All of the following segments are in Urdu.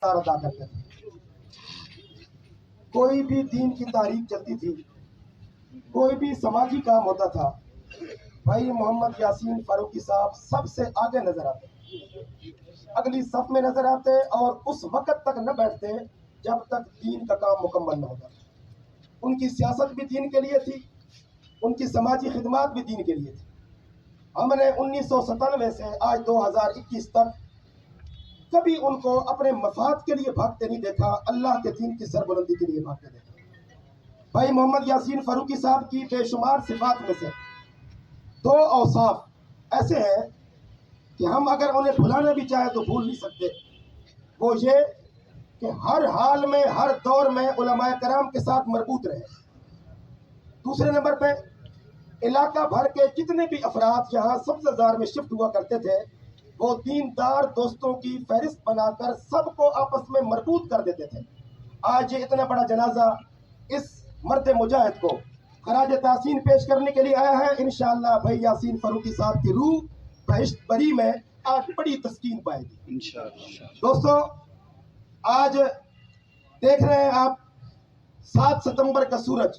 ادا کرتے تھے. کوئی بھی دین کی تاریخ چلتی تھی، کوئی بھی سماجی کام ہوتا تھا، بھائی محمد یاسین فاروقی صاحب سب سے آگے نظر آتے، اگلی صف میں نظر آتے، اور اس وقت تک نہ بیٹھتے جب تک دین کا کام مکمل نہ ہوتا. ان کی سیاست بھی دین کے لیے تھی، ان کی سماجی خدمات بھی دین کے لیے تھی. ہم نے 1997 سے آج 2021 تک کبھی ان کو اپنے مفاد کے لیے بھاگتے نہیں دیکھا، اللہ کے دین کی سربلندی کے لیے بھاگتے دیکھا. بھائی محمد یاسین فاروقی صاحب کی بے شمار صفات میں سے دو اوصاف ایسے ہیں کہ ہم اگر انہیں بھلانا بھی چاہیں تو بھول نہیں سکتے. وہ یہ کہ ہر حال میں، ہر دور میں علماء کرام کے ساتھ مربوط رہے. دوسرے نمبر پہ علاقہ بھر کے جتنے بھی افراد یہاں سبزہ زار میں شفٹ ہوا کرتے تھے، وہ دیندار دوستوں کی فہرست بنا کر سب کو آپس میں مربوط کر دیتے تھے. آج یہ اتنا بڑا جنازہ اس مرد مجاہد کو خراج تحسین پیش کرنے کے لیے آیا ہے. انشاءاللہ بھائی یاسین فاروقی صاحب کی روح بہشت بری میں آج بڑی تسکین پائے گی انشاءاللہ. دوستو، آج دیکھ رہے ہیں آپ 7 ستمبر کا سورج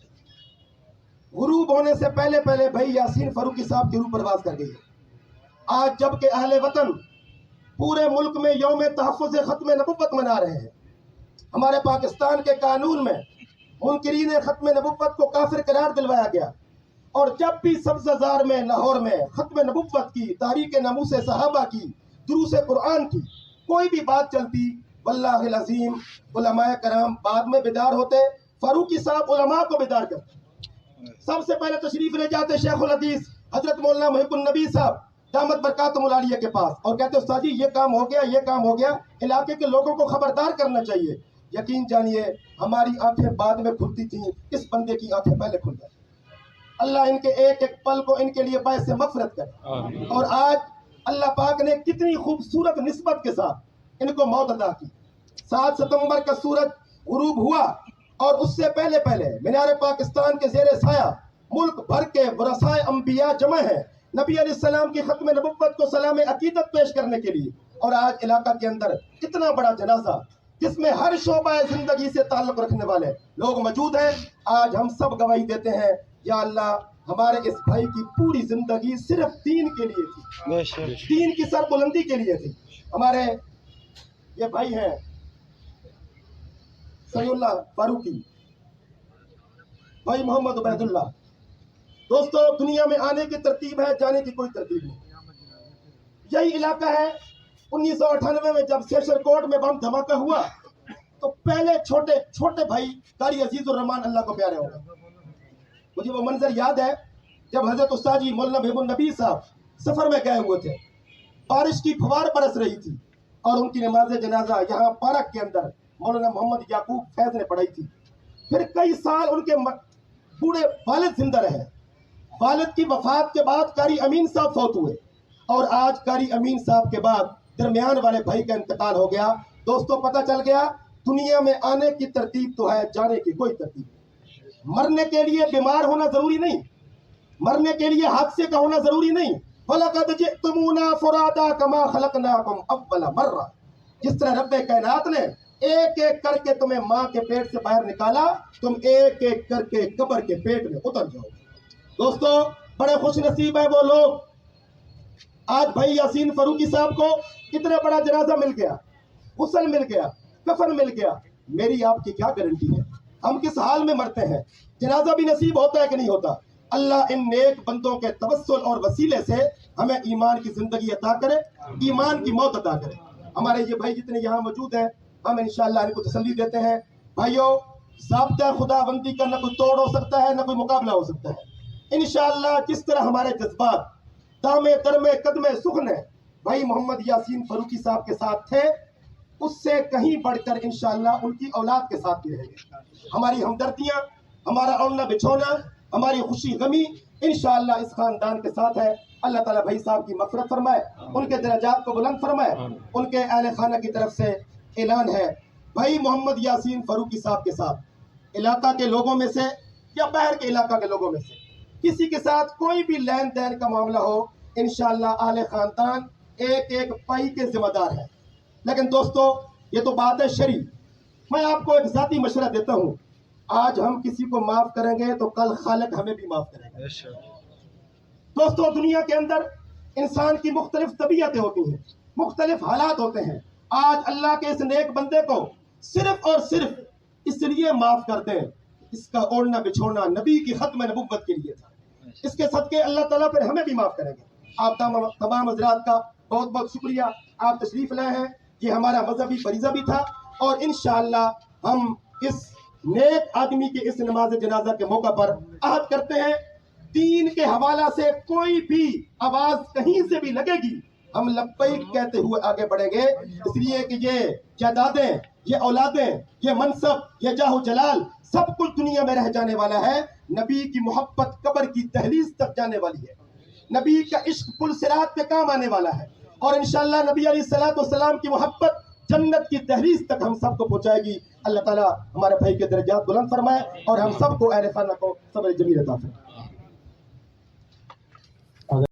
غروب ہونے سے پہلے پہلے بھائی یاسین فاروقی صاحب کی روح پرواز کر گئی ہے. آج جب کہ اہل وطن پورے ملک میں یوم تحفظ ختم نبوت منا رہے ہیں، ہمارے پاکستان کے قانون میں منکرین ختم نبوت کو کافر قرار دلوایا گیا، اور جب بھی سبزہ زار میں، لاہور میں ختم نبوت کی، تاریخ ناموس صحابہ کی، دروس قرآن کی کوئی بھی بات چلتی، واللہ العظیم علماء کرام بعد میں بیدار ہوتے، فاروقی صاحب علماء کو بیدار کرتے. سب سے پہلے تشریف لے جاتے شیخ الحدیث حضرت مولانا محب النبی صاحب دامت برکاتہم العالیہ کے پاس، اور کہتے استاد جی یہ کام ہو گیا، یہ کام ہو گیا، علاقے کے لوگوں کو خبردار کرنا چاہیے. یقین جانیے ہماری آنکھیں بعد میں کھلتی تھیں، اس بندے کی آنکھیں پہلے کھل جاتی. اللہ ان کے ایک ایک پل کو ان کے لیے باعث مغفرت کرے. اور آج اللہ پاک نے کتنی خوبصورت نسبت کے ساتھ ان کو موت عطا کی. 7 ستمبر کا سورج غروب ہوا، اور اس سے پہلے پہلے مینار پاکستان کے زیر سایہ ملک بھر کے ورثاء انبیاء جمع ہیں نبی علیہ السلام کی ختم نبوت کو سلام عقیدت پیش کرنے کے لیے. اور آج علاقہ کے اندر اتنا بڑا جنازہ جس میں ہر شعبہ زندگی سے تعلق رکھنے والے لوگ موجود ہیں. آج ہم سب گواہی دیتے ہیں، یا اللہ ہمارے اس بھائی کی پوری زندگی صرف دین کے لیے تھی، دین کی سربلندی کے لیے تھی. ہمارے یہ بھائی ہیں سمی اللہ فاروقی، بھائی محمد عبید اللہ. دوستو، دنیا میں آنے کی ترتیب ہے، جانے کی کوئی ترتیب نہیں. یہی علاقہ ہے 1998 میں جب سیشن کوٹ میں بم دھماکہ ہوا تو پہلے چھوٹے بھائی قاری عزیز الرحمان اللہ کو پیارے ہو گئے. مجھے وہ منظر یاد ہے جب حضرت استاد جی مولانا محب النبی صاحب سفر میں گئے ہوئے تھے، بارش کی پھوار برس رہی تھی، اور ان کی نماز جنازہ یہاں پارک کے اندر مولانا محمد یعقوب فیض نے پڑھائی تھی. پھر کئی سال ان کے بوڑھے والد زندہ رہے. والد کی وفات کے بعد قاری امین صاحب فوت ہوئے، اور آج قاری امین صاحب کے بعد درمیان والے بھائی کا انتقال ہو گیا. دوستوں، پتہ چل گیا دنیا میں آنے کی ترتیب تو ہے، جانے کی کوئی ترتیب نہیں. مرنے کے لیے بیمار ہونا ضروری نہیں، مرنے کے لیے حادثے کا ہونا ضروری نہیں. وَلَقَدْ جِئْتُمُونَا فُرَادَىٰ كَمَا خَلَقْنَاكُمْ أَوَّلَ مَرَّةٍ. جس طرح رب کائنات نے ایک ایک کر کے تمہیں ماں کے پیٹ سے باہر نکالا، تم ایک ایک کر کے قبر کے پیٹ میں اتر جاؤ. دوستو، بڑے خوش نصیب ہے وہ لوگ. آج بھائی یاسین فاروقی صاحب کو اتنا بڑا جنازہ مل گیا، غسل مل گیا، کفن مل گیا. میری آپ کی کیا گارنٹی ہے ہم کس حال میں مرتے ہیں؟ جنازہ بھی نصیب ہوتا ہے کہ نہیں ہوتا؟ اللہ ان نیک بندوں کے توسل اور وسیلے سے ہمیں ایمان کی زندگی عطا کرے، ایمان کی موت عطا کرے. ہمارے یہ بھائی جتنے یہاں موجود ہیں، ہم انشاءاللہ ان کو تسلی دیتے ہیں. بھائیو، ضابطہ خدا بندی کا نہ کوئی توڑ ہو سکتا ہے، نہ کوئی مقابلہ ہو سکتا ہے. انشاءاللہ جس طرح ہمارے جذبات دامے درمے قدمے سخن بھائی محمد یاسین فاروقی صاحب کے ساتھ تھے، اس سے کہیں بڑھ کر انشاءاللہ ان کی اولاد کے ساتھ بھی رہیں گے. ہماری ہمدردیاں، ہمارا اوڑھنا بچھونا، ہماری خوشی غمی انشاءاللہ اس خاندان کے ساتھ ہے. اللہ تعالیٰ بھائی صاحب کی مغفرت فرمائے، ان کے درجات کو بلند فرمائے. ان کے اہل خانہ کی طرف سے اعلان ہے، بھائی محمد یاسین فاروقی صاحب کے ساتھ علاقہ کے لوگوں میں سے یا باہر کے علاقہ کے لوگوں میں سے کسی کے ساتھ کوئی بھی لین دین کا معاملہ ہو، انشاءاللہ اہل خاندان ایک ایک پائی کے ذمہ دار ہے. لیکن دوستو، یہ تو بات ہے شرعی. میں آپ کو ایک ذاتی مشورہ دیتا ہوں, آج ہم کسی کو معاف کریں گے تو کل خالق ہمیں بھی معاف کرے گا. دوستو, دنیا کے اندر انسان کی مختلف طبیعتیں ہوتی ہیں, مختلف حالات ہوتے ہیں. آج اللہ کے اس نیک بندے کو صرف اور صرف اس لیے معاف کر دیں, اس کا اوڑھنا بچھوڑنا نبی کی ختم نبوت کے لیے تھا. اس کے صدقے اللہ تعالیٰ پھر ہمیں بھی معاف کریں گے. آپ تمام حضرات کا بہت بہت شکریہ, آپ تشریف لائے ہیں. یہ ہمارا مذہبی فریضہ بھی تھا, اور انشاءاللہ ہم اس نیک آدمی کے اس نماز جنازہ کے موقع پر عہد کرتے ہیں, دین کے حوالہ سے کوئی بھی آواز کہیں سے بھی لگے گی, ہم لبیک کہتے ہوئے آگے بڑھیں گے. اس لیے کہ یہ جائیدادیں, یہ اولادیں, یہ منصب, یہ جاہ و جلال سب کچھ دنیا میں رہ جانے والا ہے. نبی کی محبت قبر کی دہلیز تک جانے والی ہے. نبی کا عشق پل صراط پہ کام آنے والا ہے, اور انشاءاللہ نبی علیہ الصلوۃ والسلام کی محبت جنت کی دہلیز تک ہم سب کو پہنچائے گی. اللہ تعالیٰ ہمارے بھائی کے درجات بلند فرمائے, اور ہم سب کو اہل خانہ کو صبر جمیل عطا فرمائے.